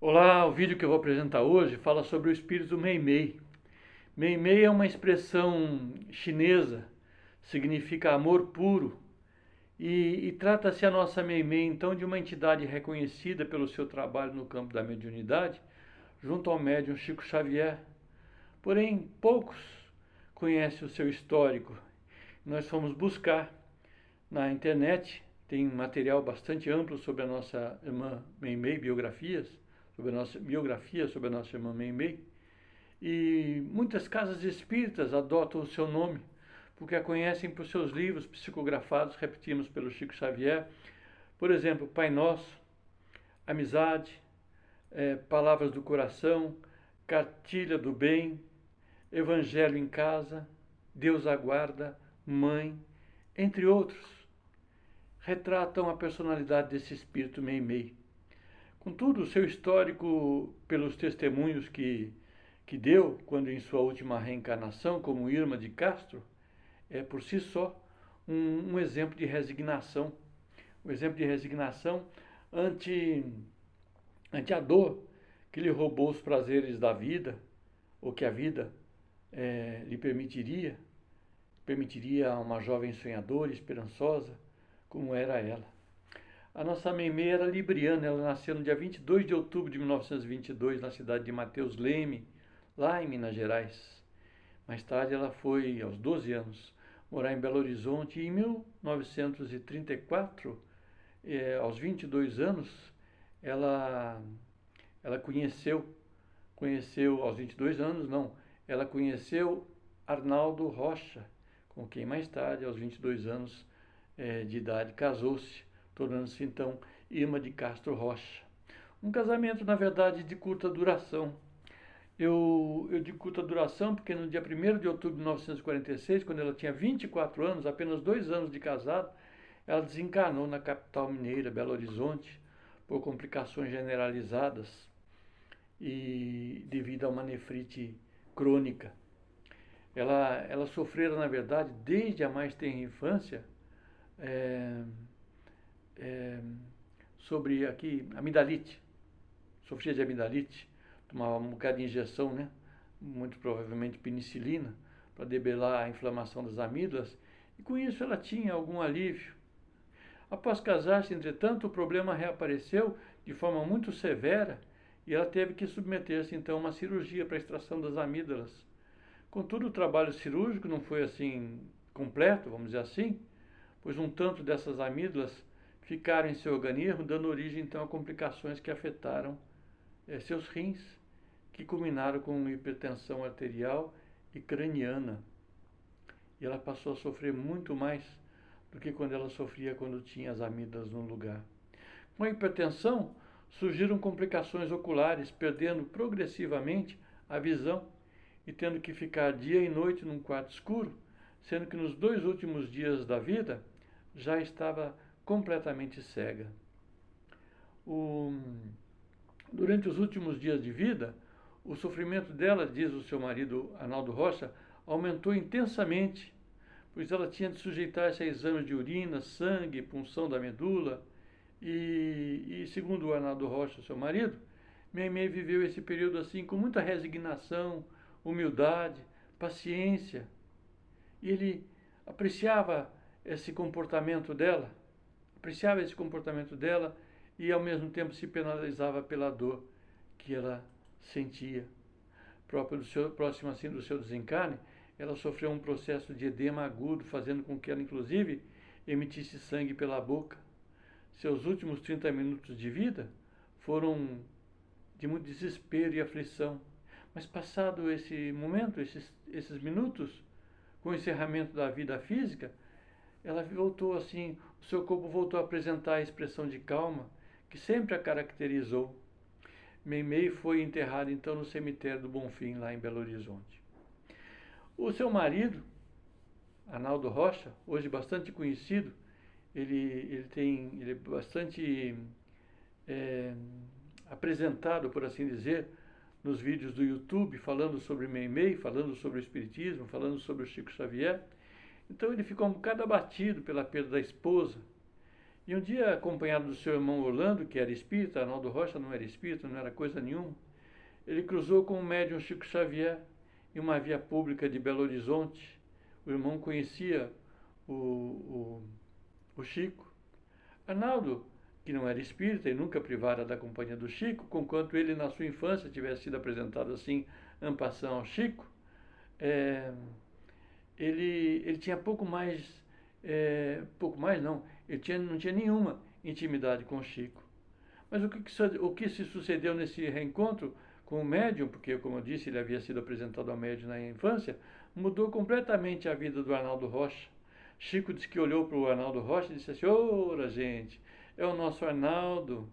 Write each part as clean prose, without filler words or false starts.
Olá, o vídeo que eu vou apresentar hoje fala sobre o espírito Meimei. Meimei é uma expressão chinesa, significa amor puro, e trata-se a nossa Meimei então de uma entidade reconhecida pelo seu trabalho no campo da mediunidade, junto ao médium Chico Xavier. Porém, poucos conhecem o seu histórico. Nós fomos buscar na internet, tem material bastante amplo sobre a nossa irmã Meimei, biografias, sobre a nossa irmã Meimei, e muitas casas espíritas adotam o seu nome, porque a conhecem por seus livros psicografados, repetimos pelo Chico Xavier, por exemplo, Pai Nosso, Amizade, Palavras do Coração, Cartilha do Bem, Evangelho em Casa, Deus Aguarda, Mãe, entre outros, retratam a personalidade desse espírito Meimei. Contudo, o seu histórico, pelos testemunhos que deu quando em sua última reencarnação, como Irma de Castro, é por si só um exemplo de resignação. Um exemplo de resignação ante, ante a dor que lhe roubou os prazeres da vida, ou que a vida lhe permitiria a uma jovem sonhadora e esperançosa, como era ela. A nossa Meimei era libriana, ela nasceu no dia 22 de outubro de 1922, na cidade de Mateus Leme, lá em Minas Gerais. Mais tarde ela foi, aos 12 anos, morar em Belo Horizonte e em 1934, aos 22 anos, ela, ela conheceu, aos 22 anos não, ela conheceu Arnaldo Rocha, com quem mais tarde, aos 22 anos de idade, casou-se, tornando-se então Irma de Castro Rocha. Um casamento, na verdade, de curta duração. Eu de curta duração porque no dia 1º de outubro de 1946, quando ela tinha 24 anos, apenas 2 anos de casado, ela desencarnou na capital mineira, Belo Horizonte, por complicações generalizadas e devido a uma nefrite crônica. Ela sofrera, na verdade, desde a mais tenra infância, é, é, sobre aqui, amidalite. Sofria de amidalite, tomava um bocado de injeção, né? Muito provavelmente penicilina, para debelar a inflamação das amígdalas, e com isso ela tinha algum alívio. Após casar-se, entretanto, o problema reapareceu de forma muito severa e ela teve que submeter-se então a uma cirurgia para a extração das amígdalas. Contudo, o trabalho cirúrgico não foi assim completo, vamos dizer assim, pois um tanto dessas amígdalas ficaram em seu organismo, dando origem então a complicações que afetaram seus rins, que culminaram com hipertensão arterial e craniana. E ela passou a sofrer muito mais do que quando ela sofria quando tinha as amígdalas no lugar. Com a hipertensão, surgiram complicações oculares, perdendo progressivamente a visão e tendo que ficar dia e noite num quarto escuro, sendo que nos 2 últimos dias da vida já estava completamente cega. Durante os últimos dias de vida, o sofrimento dela, diz o seu marido Arnaldo Rocha, aumentou intensamente, pois ela tinha de sujeitar-se a exames de urina, sangue, punção da medula. E segundo o Arnaldo Rocha, seu marido, Meimei viveu esse período assim com muita resignação, humildade, paciência. E ele apreciava esse comportamento dela, e ao mesmo tempo se penalizava pela dor que ela sentia. Próximo assim do seu desencarne, ela sofreu um processo de edema agudo, fazendo com que ela inclusive emitisse sangue pela boca. Seus últimos 30 minutos de vida foram de muito desespero e aflição. Mas passado esse momento, esses minutos, com o encerramento da vida física, ela voltou assim, o seu corpo voltou a apresentar a expressão de calma que sempre a caracterizou. Meimei foi enterrada então no cemitério do Bonfim, lá em Belo Horizonte. O seu marido, Arnaldo Rocha, hoje bastante conhecido, ele é bastante apresentado, por assim dizer, nos vídeos do YouTube, falando sobre Meimei, falando sobre o Espiritismo, falando sobre o Chico Xavier. Então ele ficou um bocado abatido pela perda da esposa E um dia, acompanhado do seu irmão Orlando, que era espírita, Arnaldo Rocha não era espírita, não era coisa nenhuma, ele cruzou com o médium Chico Xavier em uma via pública de Belo Horizonte. O irmão conhecia o Chico. Arnaldo, que não era espírita e nunca privara da companhia do Chico, conquanto ele na sua infância tivesse sido apresentado assim, en passant ao Chico, ele tinha pouco mais não, não tinha nenhuma intimidade com o Chico. Mas o que se sucedeu nesse reencontro com o médium, porque, como eu disse, ele havia sido apresentado ao médium na infância, mudou completamente a vida do Arnaldo Rocha. Chico disse que olhou para o Arnaldo Rocha e disse assim: ora, gente, é o nosso Arnaldo.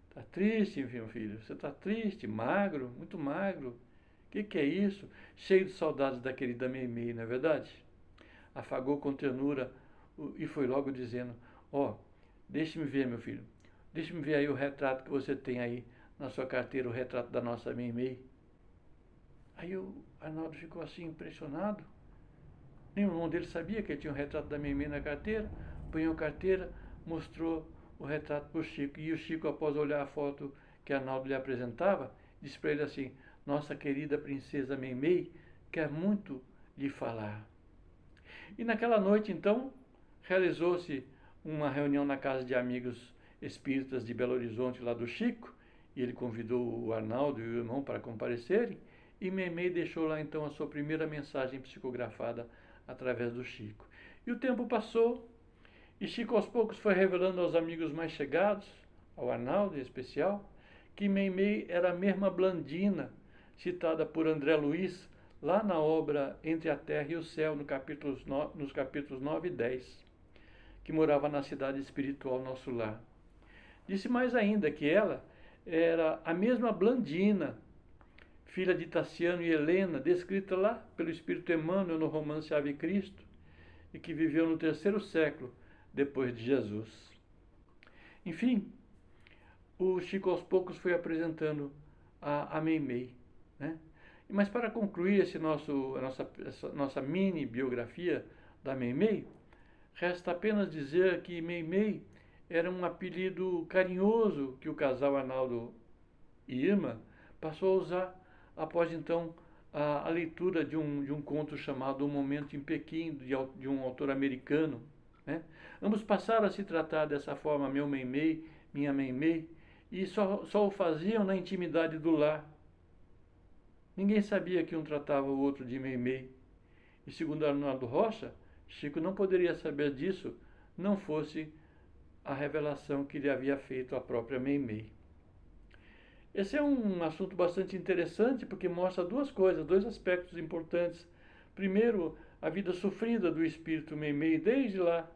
Está triste, meu filho, você está triste, magro, muito magro. O que é isso? Cheio de saudades da querida Meimei, não é verdade? Afagou com ternura e foi logo dizendo: ó, deixe-me ver, meu filho, deixe-me ver aí o retrato que você tem aí na sua carteira, o retrato da nossa Meimei. Aí o Arnaldo ficou assim impressionado. Nem o irmão dele sabia que ele tinha um retrato da Meimei na carteira. Apanhou a carteira, mostrou o retrato para o Chico. E o Chico, após olhar a foto que Arnaldo lhe apresentava, disse para ele assim: nossa querida princesa Meimei quer muito lhe falar. E naquela noite, então, realizou-se uma reunião na casa de amigos espíritas de Belo Horizonte, lá do Chico, e ele convidou o Arnaldo e o irmão para comparecerem, e Meimei deixou lá então a sua primeira mensagem psicografada através do Chico. E o tempo passou, e Chico aos poucos foi revelando aos amigos mais chegados, ao Arnaldo em especial, que Meimei era a mesma Blandina, citada por André Luiz, lá na obra Entre a Terra e o Céu, nos capítulos 9 e 10, que morava na cidade espiritual Nosso Lar. Disse mais ainda que ela era a mesma Blandina, filha de Tassiano e Helena, descrita lá pelo Espírito Emmanuel no romance Ave Cristo, e que viveu no 3º século depois de Jesus. Enfim, o Chico aos poucos foi apresentando a Meimei, né? Mas para concluir essa nossa mini biografia da Meimei, resta apenas dizer que Meimei era um apelido carinhoso que o casal Arnaldo e Irma passou a usar após então a leitura de um conto chamado Um Momento em Pequim, de um autor americano, né? Ambos passaram a se tratar dessa forma, meu Meimei, minha Meimei, e só o faziam na intimidade do lar. Ninguém sabia que um tratava o outro de Meimei. E segundo Arnaldo Rocha, Chico não poderia saber disso, não fosse a revelação que lhe havia feito a própria Meimei. Esse é um assunto bastante interessante porque mostra duas coisas, dois aspectos importantes. Primeiro, a vida sofrida do espírito Meimei desde lá,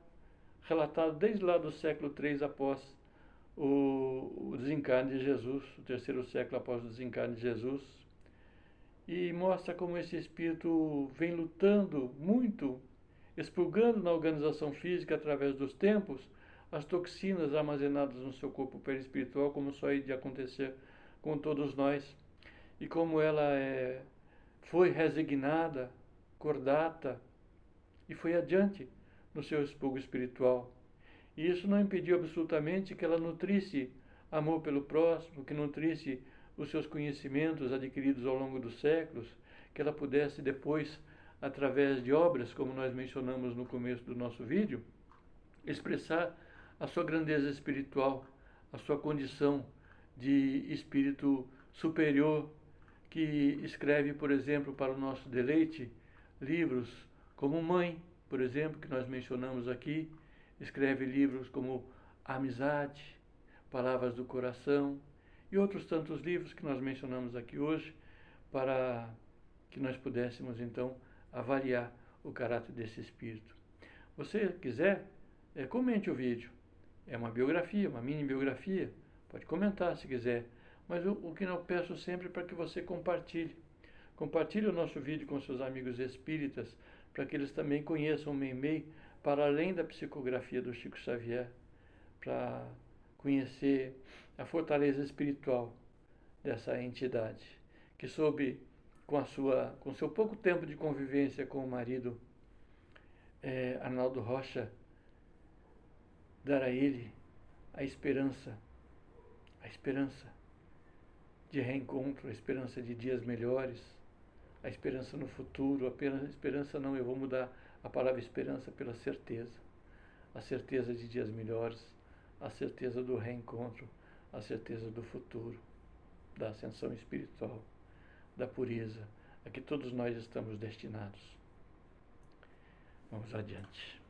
relatado desde lá do século III após o desencarne de Jesus, o 3º século após o desencarne de Jesus. E mostra como esse espírito vem lutando muito, expurgando na organização física através dos tempos as toxinas armazenadas no seu corpo perispiritual, como só ia de acontecer com todos nós. E como ela foi resignada, cordata, e foi adiante no seu expurgo espiritual. E isso não impediu absolutamente que ela nutrisse amor pelo próximo, que nutrisse os seus conhecimentos adquiridos ao longo dos séculos, que ela pudesse depois, através de obras, como nós mencionamos no começo do nosso vídeo, expressar a sua grandeza espiritual, a sua condição de espírito superior, que escreve, por exemplo, para o nosso deleite, livros como Mãe, por exemplo, que nós mencionamos aqui, escreve livros como Amizade, Palavras do Coração, e outros tantos livros que nós mencionamos aqui hoje, para que nós pudéssemos, então, avaliar o caráter desse espírito. Você quiser, comente o vídeo. É uma biografia, uma mini biografia. Pode comentar se quiser. Mas o que eu peço sempre é para que você compartilhe. Compartilhe o nosso vídeo com seus amigos espíritas, para que eles também conheçam o Meimei, para além da psicografia do Chico Xavier, para conhecer a fortaleza espiritual dessa entidade, que soube, com seu pouco tempo de convivência com o marido Arnaldo Rocha, dar a ele a esperança de reencontro, a esperança de dias melhores, a esperança no futuro, a esperança não, eu vou mudar a palavra esperança pela certeza, a certeza de dias melhores, a certeza do reencontro, a certeza do futuro, da ascensão espiritual, da pureza, a que todos nós estamos destinados. Vamos adiante.